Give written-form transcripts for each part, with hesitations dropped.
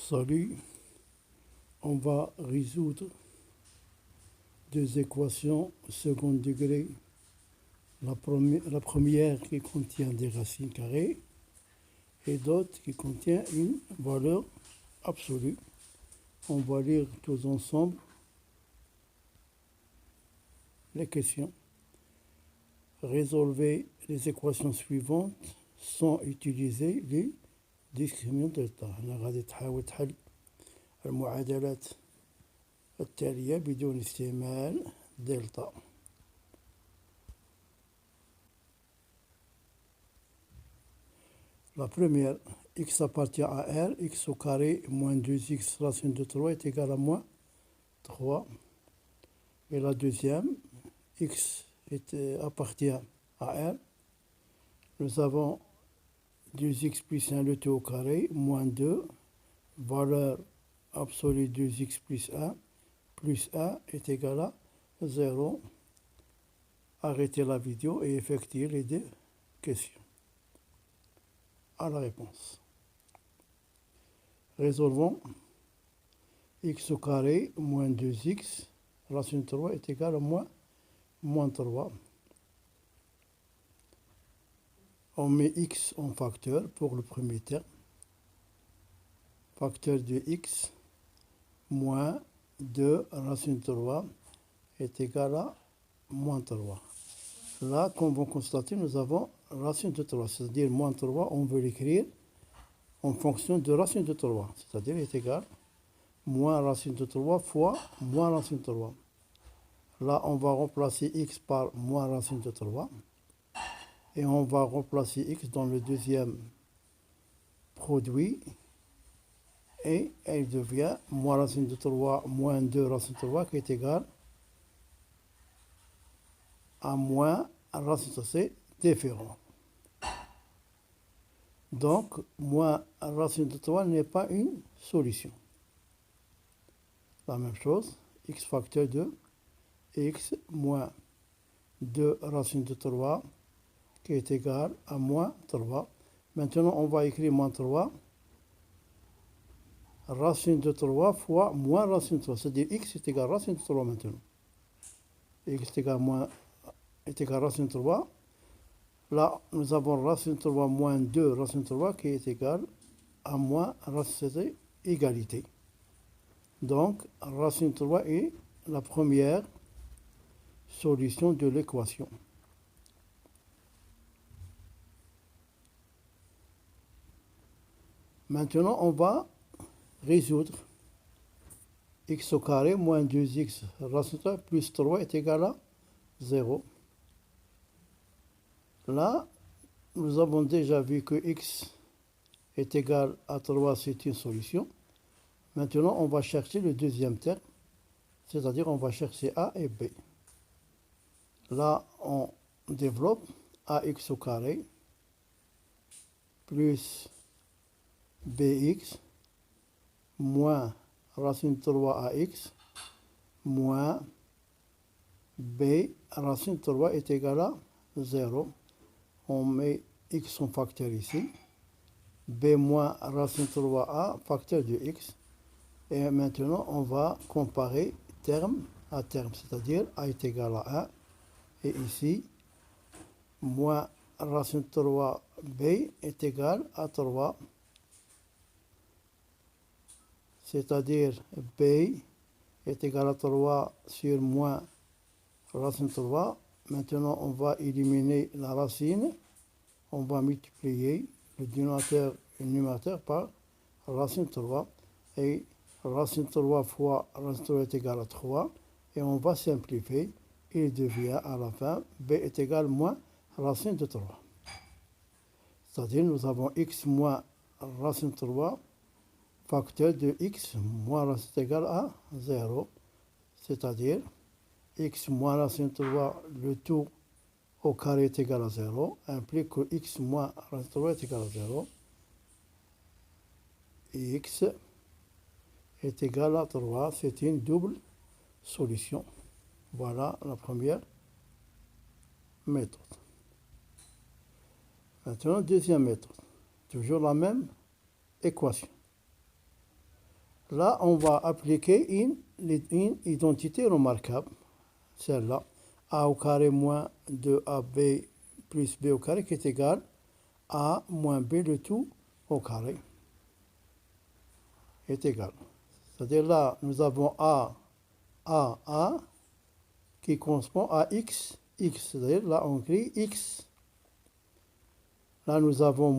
Salut, on va résoudre deux équations au second degré. La première qui contient des racines carrées et d'autres qui contient une valeur absolue. On va lire tous ensemble les questions. Résolvez les équations suivantes sans utiliser les discriminants delta. هنا غادي تحاول تحل المعادلات التالية بدون استعمال دلتا. La première, x appartient à R, x au carré moins 2x racine de 3 est égal à moins 3. Et la deuxième, x appartient à R. Nous avons 2x plus 1 le tout au carré, moins 2, valeur absolue 2x plus 1 est égal à 0. Arrêtez la vidéo et effectuez les deux questions. À la réponse. Résolvons x au carré moins 2x racine de 3 est égal à moins 3. On met x en facteur pour le premier terme. Facteur de x moins 2 racine de 3 est égal à moins 3. Là, comme vous constatez, nous avons racine de 3, c'est-à-dire moins 3, on veut l'écrire en fonction de racine de 3, c'est-à-dire est égal moins racine de 3 fois moins racine de 3. Là, on va remplacer x par moins racine de 3 et on va remplacer x dans le deuxième produit et elle devient moins racine de 3 moins 2 racine de 3 qui est égal à moins racine de 3, c'est différent. Donc, moins racine de 3 n'est pas une solution. La même chose, x facteur de x moins 2 racine de 3 qui est égal à moins 3. Maintenant, on va écrire moins 3 racine de 3 fois moins racine de 3, c'est-à-dire x est égal à racine de 3 maintenant. X est égal à racine de 3. Là, nous avons racine de 3 moins 2 racine de 3 qui est égal à moins racine de égalité. Donc, racine de 3 est la première solution de l'équation. Maintenant, on va résoudre x au carré moins 2x racine de 3 plus 3 est égal à 0. Là, nous avons déjà vu que x est égal à 3, c'est une solution. Maintenant, on va chercher le deuxième terme, c'est-à-dire on va chercher a et b. Là, on développe ax au carré plus bx moins racine de 3ax moins b racine de 3 est égal à 0. On met x en facteur ici. b moins racine de 3a facteur de x. Et maintenant, on va comparer terme à terme, c'est-à-dire a est égal à 1. Et ici, moins racine de 3b est égal à 3. C'est-à-dire b est égal à 3 sur moins racine de 3. Maintenant, on va éliminer la racine. On va multiplier le dénominateur et le numérateur par racine de 3. Et racine de 3 fois racine de 3 est égal à 3. Et on va simplifier. Il devient à la fin b est égal à moins racine de 3. C'est-à-dire nous avons x moins racine de 3 facteur de x moins racine est égal à 0. C'est-à-dire x moins racine de 3, le tout au carré est égal à 0, implique que x moins racine de 3 est égal à 0. Et x est égal à 3, c'est une double solution. Voilà la première méthode. Maintenant, deuxième méthode. Toujours la même équation. Là, on va appliquer une identité remarquable, celle-là, a au carré moins 2ab plus b au carré qui est égal à moins b le tout au carré est égal. C'est-à-dire là, nous avons a qui correspond à x. C'est-à-dire là, on écrit x. Là, nous avons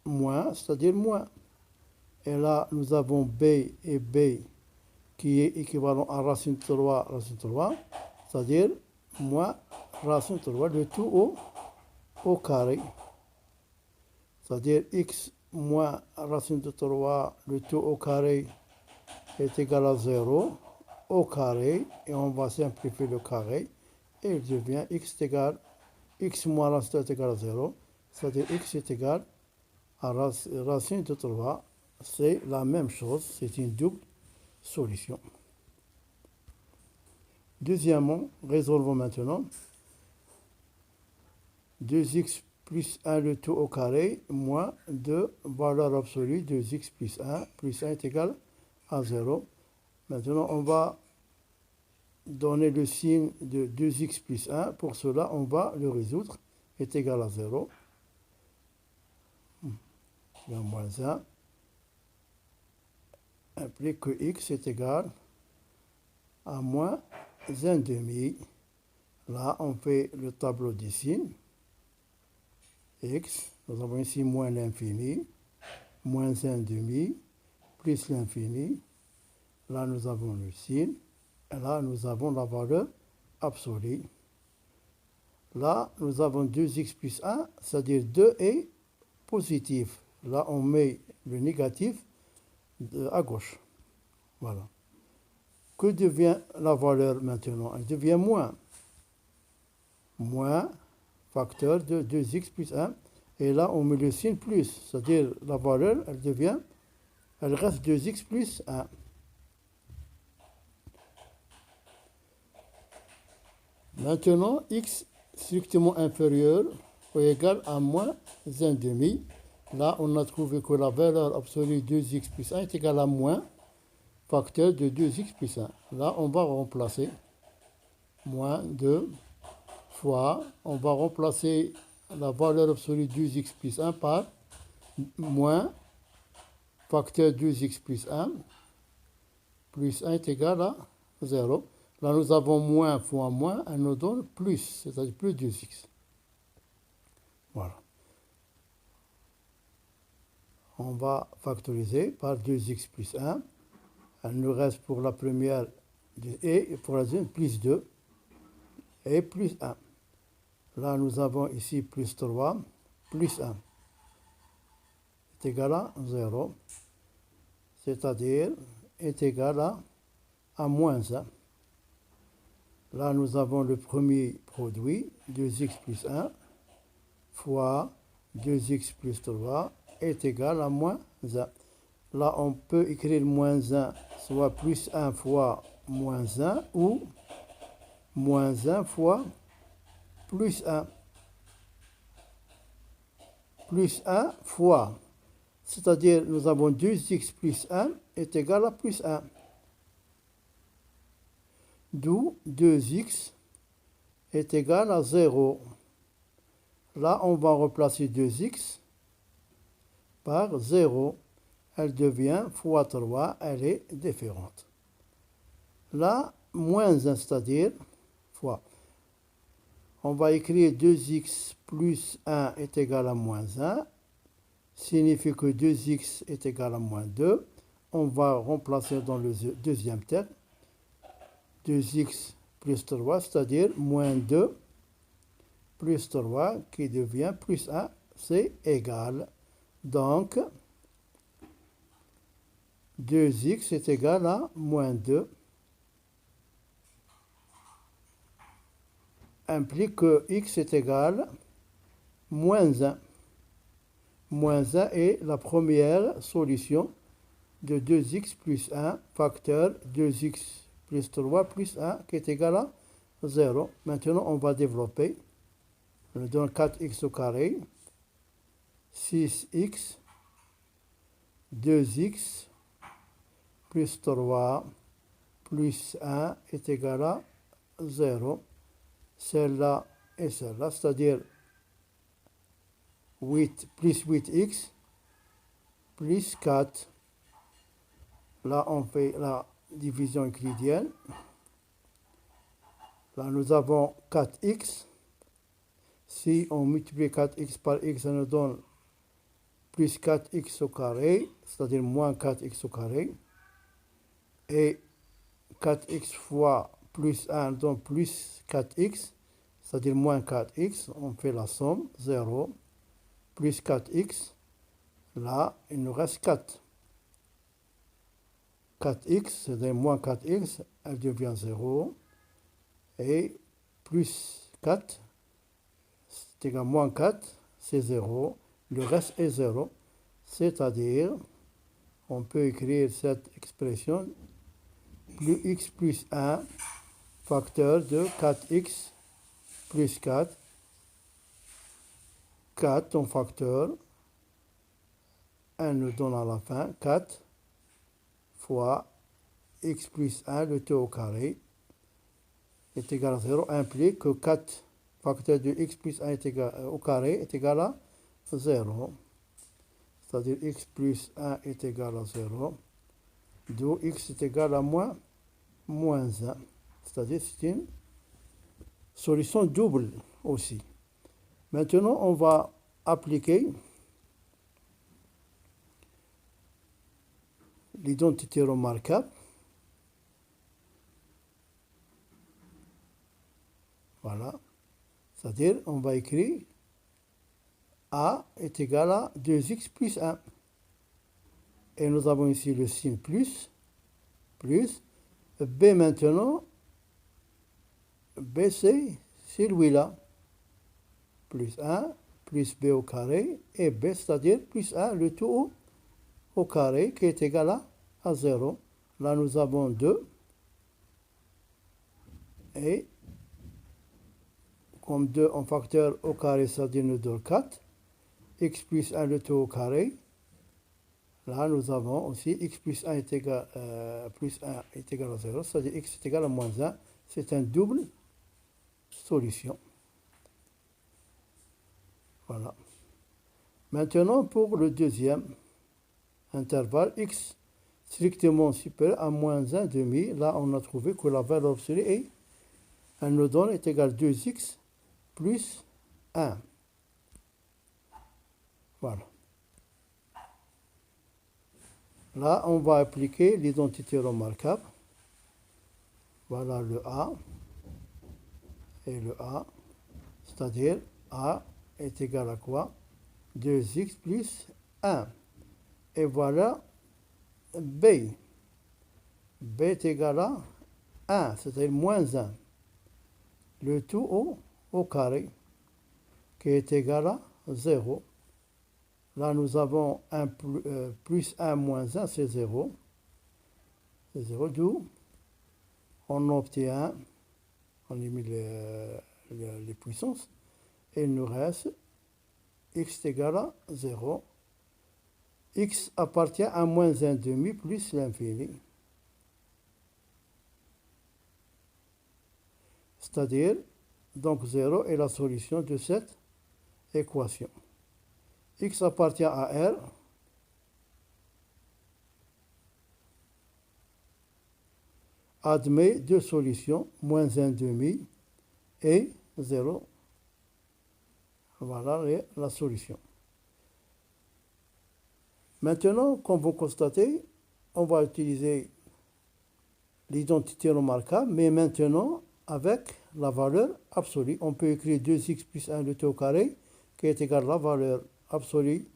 moins, c'est-à-dire moins. Et là, nous avons b et b qui est équivalent à racine 3, c'est-à-dire moins racine 3, le tout au carré. C'est-à-dire x moins racine de 3, le tout au carré est égal à 0 au carré. Et on va simplifier le carré. Et il devient x est égal, x moins racine est égal à 0. C'est-à-dire x est égal à racine de 3. C'est la même chose, c'est une double solution. Deuxièmement, résolvons maintenant 2x plus 1 le tout au carré moins 2 valeur absolue 2x plus 1 est égal à 0. Maintenant, on va donner le signe de 2x plus 1. Pour cela, on va le résoudre. Est égal à 0. Il y a moins 1. Implique que x est égal à moins 1 demi. Là, on fait le tableau des signes. X, nous avons ici moins l'infini, moins 1 demi, plus l'infini. Là, nous avons le signe. Et là, nous avons la valeur absolue. Là, nous avons 2x plus 1, c'est-à-dire 2 est positif. Là, on met le négatif à gauche. Voilà. Que devient la valeur maintenant? Elle devient moins. Moins facteur de 2x plus 1. Et là, on met le signe plus. C'est-à-dire la valeur, elle reste 2x plus 1. Maintenant, x strictement inférieur ou égal à moins 1 demi. Là, on a trouvé que la valeur absolue 2x plus 1 est égale à moins facteur de 2x plus 1. Là, on va remplacer moins 2 fois, on va remplacer la valeur absolue 2x plus 1 par moins facteur 2x plus 1 est égal à 0. Là, nous avons moins fois moins, elle nous donne plus, c'est-à-dire plus 2x. Voilà. On va factoriser par 2x plus 1. Elle nous reste pour la première et pour la deuxième plus 2 et plus 1. Là, nous avons ici plus 3, plus 1 est égal à 0, c'est-à-dire est égal à moins 1. Là, nous avons le premier produit, 2x plus 1, fois 2x plus 3 est égal à moins 1. Là, on peut écrire moins 1, soit plus 1 fois moins 1, ou moins 1 fois plus 1. Plus 1 fois, c'est-à-dire nous avons 2x plus 1 est égal à plus 1. D'où 2x est égal à 0. Là, on va remplacer 2x par 0. Elle devient fois 3, elle est différente. Là, moins 1, c'est-à-dire fois. On va écrire 2x plus 1 est égal à moins 1. Signifie que 2x est égal à moins 2. On va remplacer dans le deuxième terme 2x plus 3, c'est-à-dire moins 2 plus 3 qui devient plus 1, c'est égal. Donc, 2x est égal à moins 2. Implique que x est égal à moins 1. Moins 1 est la première solution de 2x plus 1, facteur 2x plus 3 plus 1 qui est égal à 0. Maintenant, on va développer. On nous donne 4x au carré, 6x, 2x, plus 3 plus 1 est égal à 0. Celle-là et celle-là, c'est-à-dire 8 plus 8x plus 4. Là, on fait la division euclidienne. Là, nous avons 4x. Si on multiplie 4x par x, ça nous donne plus 4x au carré, c'est-à-dire moins 4x au carré. Et 4x fois plus 1 donne plus 4x, c'est-à-dire moins 4x. On fait la somme, 0, plus 4x. Là, il nous reste 4. 4x, c'est-à-dire moins 4x, elle devient 0. Et plus 4, c'est égal à moins 4, c'est 0. Le reste est 0. C'est-à-dire, on peut écrire cette expression, plus x plus 1, facteur de 4x plus 4. 4 en facteur, 1 nous donne à la fin 4 fois x plus 1, le tout au carré, est égal à 0, implique que 4 facteur de x plus 1 est égal, au carré est égal à 0. C'est-à-dire x plus 1 est égal à 0, d'où x est égal à moins 1. C'est-à-dire c'est une solution double aussi. Maintenant, on va appliquer l'identité remarquable. Voilà. C'est-à-dire, on va écrire A est égal à 2x plus 1. Et nous avons ici le signe plus. B maintenant, B c'est celui-là. Plus 1, plus B au carré, et B, c'est-à-dire plus 1, le tout au carré, qui est égal à 0. Là, nous avons 2. Et comme 2 en facteur au carré, c'est-à-dire nous donne 4. X plus 1, le tout au carré. Là, nous avons aussi x plus 1 est égal, à 0, c'est-à-dire x est égal à moins 1. C'est une double solution. Voilà. Maintenant, pour le deuxième intervalle, x strictement supérieur à moins 1 demi, là, on a trouvé que la valeur absolue elle nous donne est égale à 2x plus 1. Voilà. Là, on va appliquer l'identité remarquable. Voilà le A et le A, c'est-à-dire A est égal à quoi? 2x plus 1. Et voilà B. B est égal à 1, c'est-à-dire moins 1. Le tout au carré, qui est égal à 0. Là, nous avons plus 1 moins 1, c'est 0. C'est 0, d'où on obtient, on élimine les puissances, et il nous reste x égal à 0. X appartient à moins 1 demi plus l'infini. C'est-à-dire, donc 0 est la solution de cette équation. X appartient à R. Admet deux solutions, moins 1 demi et 0. Voilà la solution. Maintenant, comme vous constatez, on va utiliser l'identité remarquable, mais maintenant avec la valeur absolue. On peut écrire 2x plus 1 le tout au carré, qui est égal à la valeur absolue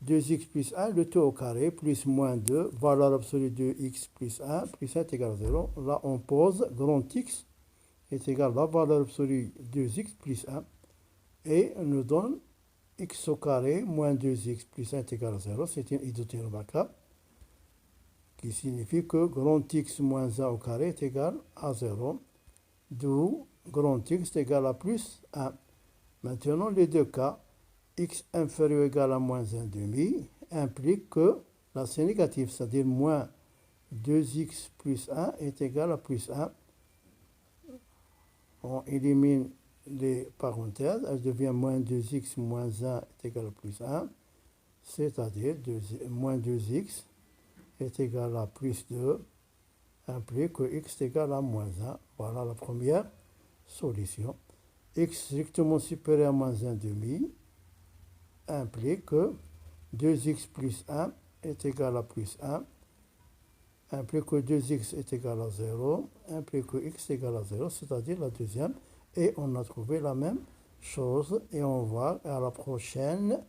2x plus 1 le tout au carré, plus moins 2, valeur absolue de x plus 1 est égal à 0. Là, on pose grand X est égal à la valeur absolue de 2x plus 1 et nous donne x au carré moins 2x plus 1 est égal à 0. C'est une identité remarquable qui signifie que grand X moins 1 au carré est égal à 0. D'où grand X est égal à plus 1. Maintenant, les deux cas, x inférieur ou égal à moins 1 demi, implique que là c'est négatif, c'est-à-dire moins 2x plus 1 est égal à plus 1. On élimine les parenthèses, elle devient moins 2x moins 1 est égal à plus 1, c'est-à-dire moins 2x est égal à plus 2, implique que x est égal à moins 1. Voilà la première solution. X strictement supérieur à moins 1 demi implique que 2x plus 1 est égal à plus 1, implique que 2x est égal à 0, implique que x est égal à 0, c'est-à-dire la deuxième. Et on a trouvé la même chose et on va à la prochaine